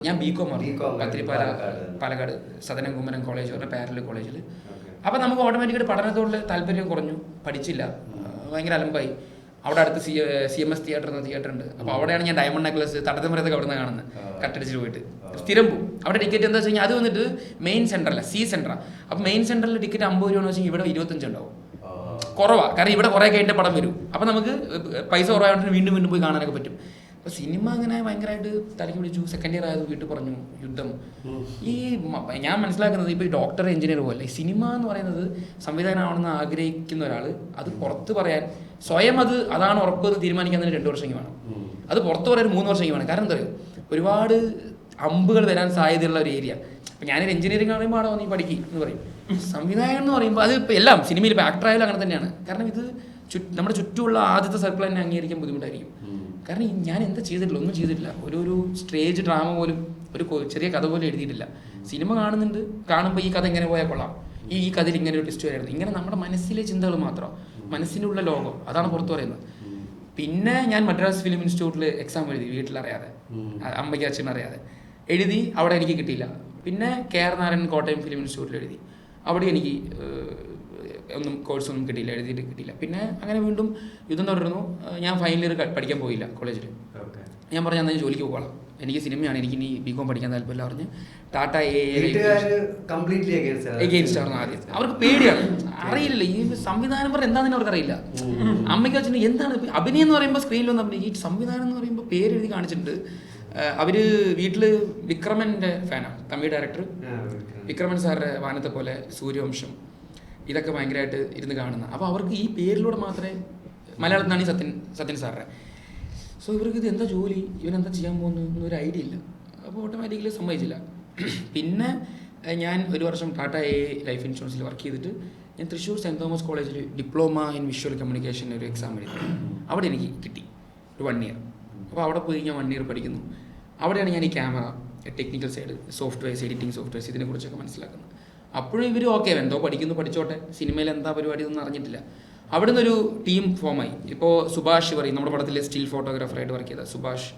ഞാൻ ബികോം പത്തിരിപ്പാല പാലക്കാട് സദനം കുമ്മനം കോളേജ് പറഞ്ഞ പാരലൽ കോളേജിൽ. അപ്പോൾ നമുക്ക് ഓട്ടോമാറ്റിക്കായിട്ട് പഠനത്തോടുള്ള താല്പര്യം കുറഞ്ഞു, പഠിച്ചില്ല, ഭയങ്കര അലമ്പായി. അവിടെ അടുത്ത് CMS തിയേറ്റർ എന്ന തിയേറ്റർ ഉണ്ട്. അപ്പോൾ അവിടെയാണ് ഞാൻ ഡയമണ്ട് നെക്ലസ് തടത്തമരത്തൊക്കെ അവിടെ നിന്ന് കാണുന്നത്. കട്ടടിച്ചിട്ട് പോയിട്ട് സ്ഥിരം പോകും. അവിടെ ടിക്കറ്റ് എന്താ വെച്ച് കഴിഞ്ഞാൽ അത് വന്നിട്ട് മെയിൻ സെൻറ്ററല്ല, C സെൻറ്ററാണ്. അപ്പോൾ മെയിൻ സെൻറ്ററിൽ ടിക്കറ്റ് 50 രൂപ വെച്ചാൽ ഇവിടെ 25 ഉണ്ടാവും. കുറവാണ്, കാരണം ഇവിടെ കുറേ കഴിഞ്ഞ പടം വരും. അപ്പോൾ നമുക്ക് പൈസ കുറവായതുകൊണ്ട് വീണ്ടും വീണ്ടും പോയി കാണാനൊക്കെ പറ്റും. അപ്പോൾ സിനിമ അങ്ങനെ ഭയങ്കരമായിട്ട് തലയ്ക്ക് പിടിച്ചു. സെക്കൻഡ് ഇയർ ആയത് വീട്ടിൽ പറഞ്ഞു യുദ്ധം. ഈ ഞാൻ മനസ്സിലാക്കുന്നത് ഇപ്പോൾ ഈ ഡോക്ടർ എഞ്ചിനീയർ പോലെ ഈ സിനിമ എന്ന് പറയുന്നത് സംവിധാനമാണെന്ന് ആഗ്രഹിക്കുന്ന ഒരാൾ അത് പുറത്ത് പറയാൻ സ്വയം അതാണ് ഉറപ്പ് തീരുമാനിക്കാൻ തന്നെ 2 വർഷം വേണം. അത് പുറത്ത് പറയാൻ 3 വർഷം വേണം. കാരണം എന്താ പറയുക, ഒരുപാട് അമ്പുകൾ വരാൻ സാധ്യതയുള്ള ഒരു ഏരിയ. അപ്പോൾ ഞാനൊരു എഞ്ചിനീയറിംഗ് പറയുമ്പോൾ അവിടെ നീ പഠിക്കും എന്ന് പറയും. സംവിധായകൻ എന്ന് പറയുമ്പോൾ അത് ഇപ്പോൾ എല്ലാം സിനിമയിൽ ഇപ്പോൾ ആക്ടറായാലും അങ്ങനെ തന്നെയാണ്. കാരണം ഇത് നമ്മുടെ ചുറ്റുമുള്ള ആദ്യത്തെ സർക്കിൾ തന്നെ അംഗീകരിക്കാൻ ബുദ്ധിമുട്ടായിരിക്കും. കാരണം ഞാൻ എന്താ ചെയ്തിട്ടില്ല, ഒന്നും ചെയ്തിട്ടില്ല. ഒരു സ്റ്റേജ് ഡ്രാമ പോലും, ഒരു ചെറിയ കഥ പോലും എഴുതിയിട്ടില്ല. സിനിമ കാണുന്നുണ്ട്, കാണുമ്പോൾ ഈ കഥ ഇങ്ങനെ പോയാൽ കൊള്ളാം, ഈ കഥയിൽ ഇങ്ങനെ ഒരു ട്വിസ്റ്റ് വരായിരുന്നു. ഇങ്ങനെ നമ്മുടെ മനസ്സിലെ ചിന്തകൾ മാത്രം, മനസ്സിലുള്ള ലോകം അതാണ് പുറത്ത് പറയുന്നത്. പിന്നെ ഞാൻ മദ്രാസ് ഫിലിം ഇൻസ്റ്റിറ്റ്യൂട്ടിൽ എക്സാം എഴുതി, വീട്ടിലറിയാതെ, അമ്മയ്ക്ക് അച്ഛനറിയാതെ എഴുതി. അവിടെ എനിക്ക് കിട്ടിയില്ല. പിന്നെ KR നാരായണൻ കോട്ടയം ഫിലിം ഇൻസ്റ്റിറ്റ്യൂട്ടിൽ എഴുതി. അവിടെ എനിക്ക് ഒന്നും കോഴ്സൊന്നും കിട്ടിയില്ല, എഴുതിയിട്ട് കിട്ടിയില്ല. പിന്നെ അങ്ങനെ വീണ്ടും യുദ്ധം തുടർന്നു. ഞാൻ ഫൈനൽ ഇയർ പഠിക്കാൻ പോയില്ല കോളേജിൽ. ഞാൻ പറഞ്ഞു എന്നാൽ ജോലിക്ക് പോകാം, എനിക്ക് സിനിമയാണ്, എനിക്ക് ഇനി ബികോം പഠിക്കാൻ താല്പര്യമില്ല പറഞ്ഞ് ടാറ്റ എഗെയിൻസ്റ്റ് ആയിരുന്നു ആദ്യം. അവർക്ക് പേടിയാണ്, അറിയില്ല ഈ സംവിധാനം പറഞ്ഞാൽ എന്താണെന്ന് അവർക്ക് അറിയില്ല. അമ്മയ്ക്ക് വെച്ചിട്ട് എന്താണ് അഭിനയം എന്ന് പറയുമ്പോൾ സ്ക്രീനിലൊന്നും അഭിനയം, ഈ സംവിധാനം എന്ന് പറയുമ്പോൾ പേരെഴുതി കാണിച്ചിട്ടുണ്ട്. അവർ വീട്ടിൽ വിക്രമൻ്റെ ഫാനാണ്, തമിഴ് ഡയറക്ടർ വിക്രമൻ സാറിൻ്റെ വാനത്തെ പോലെ, സൂര്യവംശം, ഇതൊക്കെ ഭയങ്കരമായിട്ട് ഇരുന്ന് കാണുന്ന. അപ്പോൾ അവർക്ക് ഈ പേരിലൂടെ മാത്രമേ, മലയാളത്തിനാണ് സത്യൻ സാറിൻ്റെ. സോ ഇവർക്ക് ഇത് എന്താ ജോലി, ഇവനെന്താ ചെയ്യാൻ പോകുന്നു എന്നൊരു ഐഡിയ ഇല്ല. അപ്പോൾ ഓട്ടോമാറ്റിക്കലി സമ്മതിച്ചില്ല. പിന്നെ ഞാൻ ഒരു വർഷം ടാറ്റ ലൈഫ് ഇൻഷുറൻസിൽ വർക്ക് ചെയ്തിട്ട് ഞാൻ തൃശ്ശൂർ സെൻറ്റ് തോമസ് കോളേജിൽ ഡിപ്ലോമ ഇൻ വിഷ്വൽ കമ്മ്യൂണിക്കേഷൻ ഒരു എക്സാം എഴുതി. അവിടെ എനിക്ക് കിട്ടി ഒരു 1 ഇയർ. അപ്പോൾ അവിടെ പോയി ഞാൻ 1 ഇയർ പഠിക്കുന്നു. അവിടെയാണ് ഞാൻ ഈ camera, technical side, softwares, editing softwares, ഇതിനെക്കുറിച്ചൊക്കെ മനസ്സിലാക്കുന്നത്. അപ്പോഴും ഇവർ ഓക്കെ എന്തോ പഠിക്കുന്നു, പഠിച്ചോട്ടെ, സിനിമയിൽ എന്താ പരിപാടി ഒന്നും അറിഞ്ഞിട്ടില്ല. അവിടെ നിന്നൊരു ടീം ഫോമായി. ഇപ്പോൾ സുഭാഷ് പറയും, നമ്മുടെ പടത്തിലെ സ്റ്റിൽ ഫോട്ടോഗ്രാഫറായിട്ട് വർക്ക് ചെയ്ത സുഭാഷ്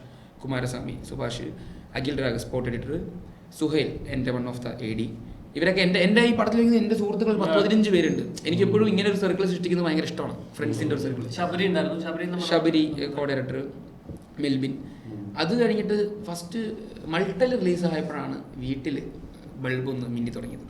കുമാരസ്വാമി, സുഭാഷ്, അഖിൽ രാഗ് സ്പോട്ട് എഡിറ്റർ, സുഹൈൽ എൻ്റെ വൺ ഓഫ് ദ AD, ഇവരൊക്കെ എൻ്റെ ഈ പടത്തിലേക്ക് എൻ്റെ സുഹൃത്തുക്കൾ 10-15 പേരുണ്ട്. എനിക്ക് എപ്പോഴും ഇങ്ങനെ ഒരു സർക്കിൾ സൃഷ്ടിക്കുന്നത് ഭയങ്കര ഇഷ്ടമാണ്, ഫ്രണ്ട്സിൻ്റെ ഒരു സർക്കിൾ. ശബരി കോ ഡയറക്ടർ, മെൽബിൻ. അത് കഴിഞ്ഞിട്ട് ഫസ്റ്റ് മൾട്ടൽ റിലീസ് ആയപ്പോഴാണ് വീട്ടിൽ ബൾബൊന്ന് മിന്നി തുടങ്ങിയത്.